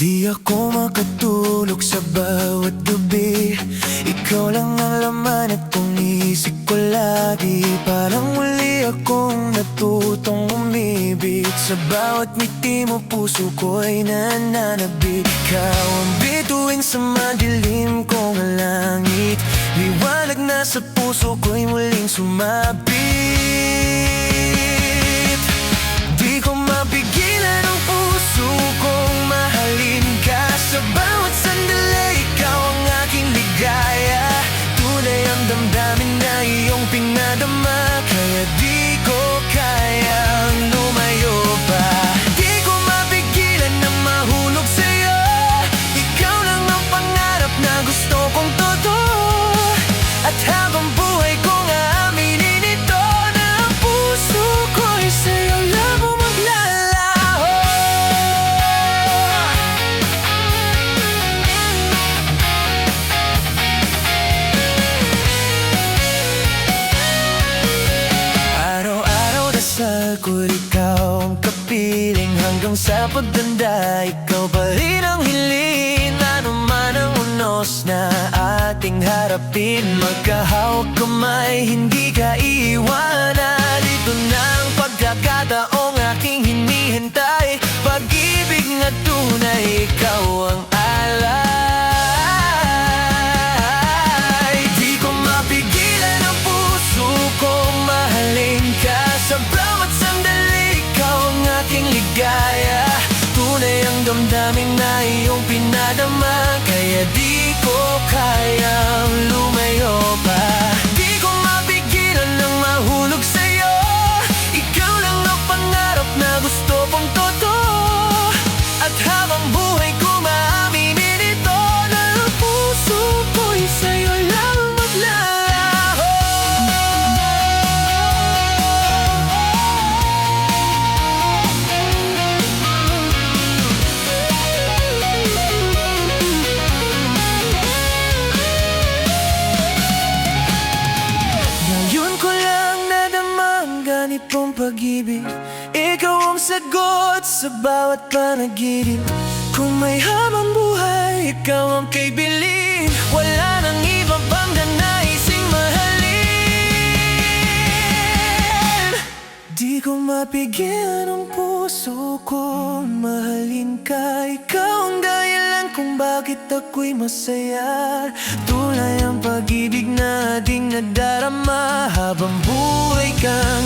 Di ako makatulog sa bawat gabi. Ikaw lang ang laman at punisip ko lagi. Parang muli akong natutong umibig. Sa bawat ngiti mo puso ko'y nananabik. Ikaw ang bituin sa madilim kong langit. Liwanag na sa puso ko'y muling sumabit. Di ko mapigilan ang puso kong mahalin ka. Sa bawat sandali, ikaw ang aking ligaya. Tunay ang damdamin na iyong pinadama. Kaya di ko kayang lumayo pa. Di ko mapigilan na mahulog sa'yo. Ikaw lang ang pangarap na gusto kong totoo. At habang buhay kong aaminin ito, na ang puso ko'y sa'yo lang maglalaho. Araw-araw dasal ko ikaw ang kapiling. Hanggang sa pagtanda, ikaw pa rin ang hiling. Ano man ang unos na ating harapin, magkahawak kamay, hindi ka iiwanan. Ito na ang pagkakataong aking hinihintay. Pag-ibig na tunay, ikaw ang alay. Di ko mapigilan ang puso kong mahalin ka. Sa bawat sandali, ikaw ang aking ligaya. Tunay ang damdamin na iyong pinadama. Kaya di ko kayang lumayo pa. Di ko mapigilan ng mahulog sa'yo. Ikaw lang ang pangarap na gusto kong totoo. At habang buhay ko maaminin ito, na ang puso ko'y sa'yo lang maglalaho. Ngayon ko lang nadamang ganitong pag-ibig. Ikaw ang sagot sa bawat panaginip. Kung may habang buhay, ikaw ang kaibiling. Wala nang iba pang nanaising mahalin. Di ko mapigilan ang puso ko mahalin ka. Ikaw ang dahilan kung bakit ako'y masaya. Tunay ang pag-ibig na ating nadarama. Habang buhay kang